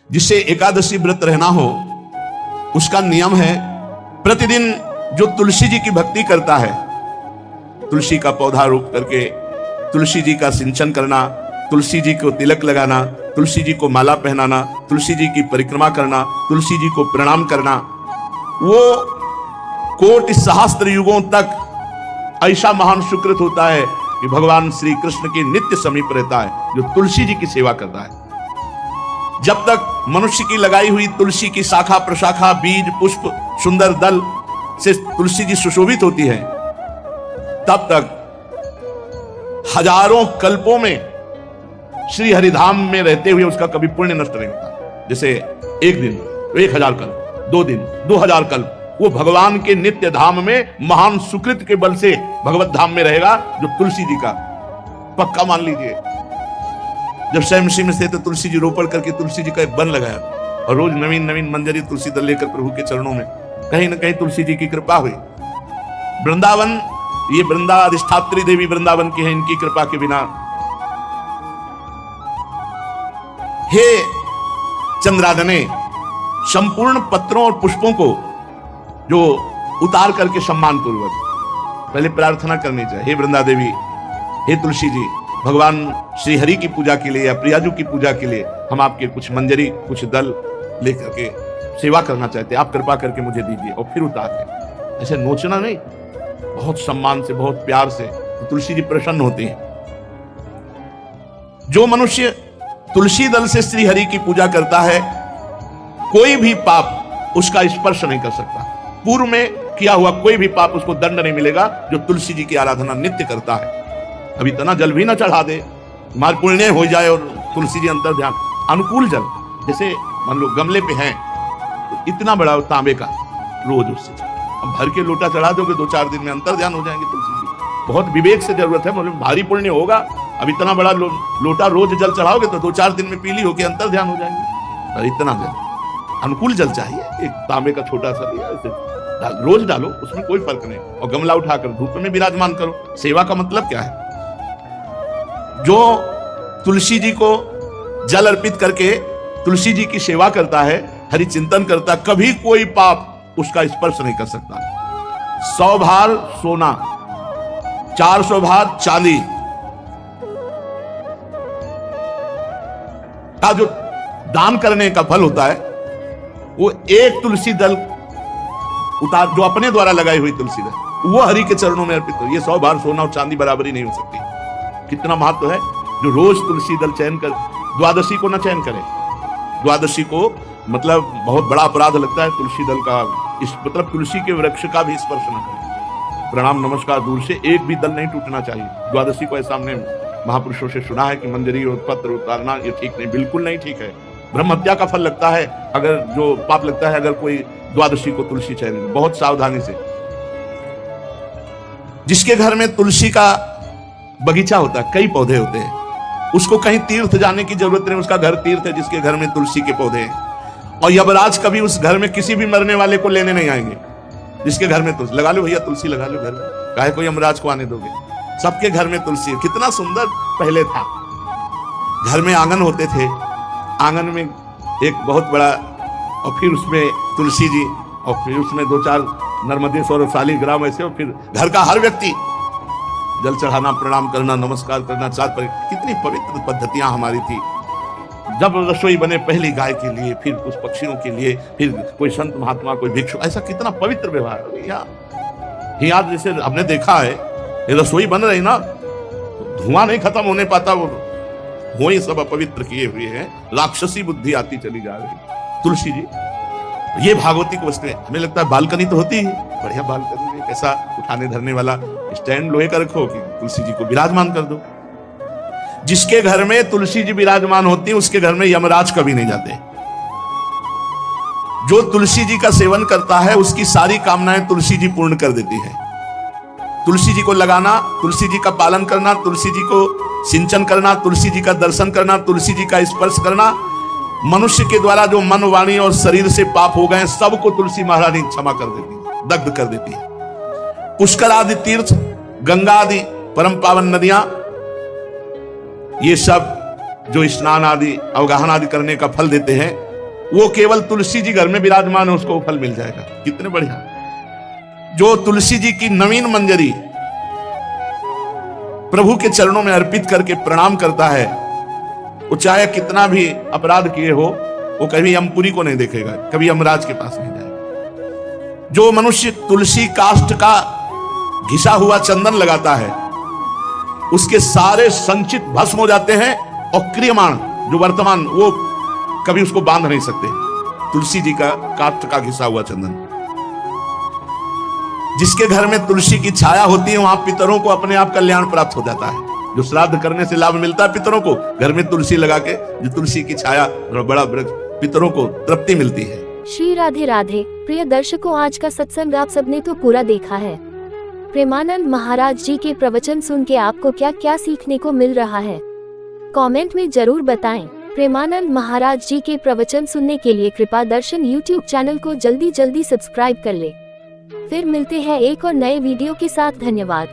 जिसे एकादशी व्रत रहना हो, उसका नियम है प्रतिदिन जो तुलसी जी की भक्ति करता है, तुलसी का पौधा रोप करके तुलसी जी का सिंचन करना, तुलसी जी को तिलक लगाना, तुलसी जी को माला पहनाना, तुलसी जी की परिक्रमा करना, तुलसी जी को प्रणाम करना, वो कोटि सहस्त्र युगों तक ऐसा महान सुकृत होता है कि भगवान श्री कृष्ण के नित्य समीप रहता है जो तुलसी जी की सेवा करता है। जब तक मनुष्य की लगाई हुई तुलसी की शाखा प्रशाखा बीज पुष्प सुंदर दल से तुलसी जी सुशोभित होती है, तब तक हजारों कल्पों में श्री हरिधाम में रहते हुए उसका कभी पुण्य नष्ट नहीं होता। जैसे एक दिन 1000 कल्प, 2 दिन 2000 कल्प वो भगवान के नित्य धाम में महान सुकृत के बल से भगवत धाम में रहेगा, जो तुलसी जी का पक्का मान लीजिए। जब स्वयं में से तो तुलसी जी रोपण करके तुलसी जी का एक वन लगाया और रोज नवीन नवीन मंजरी तुलसी दल लेकर प्रभु के चरणों में कहीं न कहीं तुलसी जी की कृपा हुई। वृंदावन, ये वृंदा अधिष्ठात्री देवी वृंदावन की है, इनकी कृपा के बिना। हे चंद्रादने, संपूर्ण पत्रों और पुष्पों को जो उतार करके सम्मान पूर्वक पहले प्रार्थना करनी चाहिए, हे वृंदा देवी, हे तुलसी जी, भगवान श्री हरि की पूजा के लिए या प्रियाजू की पूजा के लिए हम आपके कुछ मंजरी कुछ दल लेकर के सेवा करना चाहते हैं, आप कृपा करके मुझे दीजिए। और फिर उतार दें, ऐसे नोचना नहीं, बहुत सम्मान से बहुत प्यार से, तो तुलसी जी प्रसन्न होते हैं। जो मनुष्य तुलसी दल से श्री हरि की पूजा करता है, कोई भी पाप उसका स्पर्श नहीं कर सकता। पूर्व में किया हुआ कोई भी पाप उसको दंड नहीं मिलेगा जो तुलसी जी की आराधना नित्य करता है। अभी इतना जल भी ना चढ़ा दे, मार पुण्य हो जाए और तुलसी जी अंतर ध्यान अनुकूल जल, जैसे मान लो गमले पे हैं तो इतना बड़ा तांबे का रोज उससे अब भर के लोटा चढ़ा दोगे 2-4 दिन में अंतर ध्यान हो जाएंगे तुलसी जी। बहुत विवेक से जरूरत है, मतलब भारी पुण्य होगा। अब इतना बड़ा लोटा रोज जल चढ़ाओगे तो 2-4 दिन में पीली होके अंतर ध्यान हो जाएंगे। और इतना जल अनुकूल जल चाहिए, एक तांबे का छोटा सा लिया, रोज डालो, उसमें कोई फर्क नहीं। और गमला उठाकर धूप में विराजमान करो। सेवा का मतलब क्या है? जो तुलसी जी को जल अर्पित करके तुलसी जी की सेवा करता है, हरि चिंतन करता, कभी कोई पाप उसका स्पर्श नहीं कर सकता। 100 भार सोना, 400 भार चांदी का जो दान करने का फल होता है, वो एक तुलसी दल उतार जो अपने द्वारा लगाई हुई तुलसी दल, वो हरि के चरणों में अर्पित हो। ये 100 भार सोना और चांदी बराबरी नहीं हो सकती। कितना महत्व है। जो रोज तुलसी दल चयन कर, द्वादशी को न चयन करे, द्वादशी को मतलब बहुत बड़ा अपराध लगता है तुलसी दल का, इस मतलब तुलसी के वृक्ष का भी स्पर्श न करे। प्रणाम नमस्कार दूर से, एक भी दल नहीं टूटना चाहिए। द्वादशी को ऐसा हमने महापुरुषों से सुना है कि मंजरी और पत्र उतारना ये ठीक नहीं, बिल्कुल नहीं ठीक है। ब्रह्म हत्या का फल लगता है, अगर जो पाप लगता है अगर कोई द्वादशी को तुलसी चयन, बहुत सावधानी से। जिसके घर में तुलसी का बगीचा होता है, कई पौधे होते हैं, उसको कहीं तीर्थ जाने की जरूरत नहीं, उसका घर तीर्थ है जिसके घर में तुलसी के पौधे हैं। और यमराज कभी उस घर में किसी भी मरने वाले को लेने नहीं आएंगे। जिसके घर में तुलसी, लगा लो भैया तुलसी लगा लो घर में, काहे को यमराज को आने दोगे? सबके घर में तुलसी। कितना सुंदर पहले था। घर में आंगन होते थे, आंगन में एक बहुत बड़ा, और फिर उसमें तुलसी जी, और फिर उसमें 2-4 नर्मदेश्वर और शालिग्राम ऐसे, और फिर घर का हर व्यक्ति जल चढ़ाना, प्रणाम करना, नमस्कार करना, चार पर। कितनी पवित्र पद्धतियां हमारी थी। जब रसोई बने पहली गाय के लिए, फिर कुछ पक्षियों के लिए, फिर कोई संत महात्मा, कोई भिक्षु, ऐसा कितना पवित्र व्यवहार। यहाँ जैसे हमने देखा है, ये रसोई बन रही ना, धुआं नहीं खत्म होने पाता, वो ही सब अपवित्र किए हुए हैं। राक्षसी बुद्धि आती चली जा रही। तुलसी जी, ये भागवती की वस्तु है। हमें लगता है बालकनी तो होती है, बढ़िया बालकनी में ऐसा उठाने धरने वाला स्टैंड लोहे का रखो कि तुलसी जी को विराजमान कर दो। जिसके घर में तुलसी जी विराजमान होती है, उसके घर में यमराज कभी नहीं जाते। जो तुलसी जी का सेवन करता है, उसकी सारी कामनाएं तुलसी जी पूर्ण कर देती है। तुलसी जी को लगाना, तुलसी जी का पालन करना, तुलसी जी को सिंचन करना, तुलसी जी का दर्शन करना, तुलसी जी का स्पर्श करना, मनुष्य के द्वारा जो मन, वाणी और शरीर से पाप हो गए सबको तुलसी महारानी क्षमा कर देती है, दग्ध कर देती है। पुष्कर आदि तीर्थ, गंगा आदि परम पावन नदियां, ये सब जो स्नान आदि अवगाहन आदि करने का फल देते हैं, वो केवल तुलसी जी घर में विराजमान है, उसको वो फल मिल जाएगा। कितने बढ़िया। जो तुलसी जी की नवीन मंजरी प्रभु के चरणों में अर्पित करके प्रणाम करता है, वो चाहे कितना भी अपराध किए हो, वो कभी यमपुरी को नहीं देखेगा, कभी यमराज के पास नहीं जाएगा। जो मनुष्य तुलसी काष्ठ का घिसा हुआ चंदन लगाता है, उसके सारे संचित भस्म हो जाते हैं, और क्रियमाण जो वर्तमान, वो कभी उसको बांध नहीं सकते। तुलसी जी का काष्ठ का घिसा हुआ चंदन। जिसके घर में तुलसी की छाया होती है, वहां पितरों को अपने आप कल्याण प्राप्त हो जाता है। जो श्राद्ध करने से लाभ मिलता है पितरों को, घर में तुलसी लगा के, जो तुलसी की छाया बड़ा वृक्ष, पितरों को तृप्ति मिलती है। श्री राधे राधे। प्रिय दर्शकों, आज का सत्संग आप सबने तो पूरा देखा है। प्रेमानंद महाराज जी के प्रवचन सुन के आपको क्या क्या सीखने को मिल रहा है, कमेंट में जरूर बताएं। प्रेमानंद महाराज जी के प्रवचन सुनने के लिए कृपा दर्शन यूट्यूब चैनल को जल्दी जल्दी सब्सक्राइब कर ले। फिर मिलते हैं एक और नए वीडियो के साथ। धन्यवाद।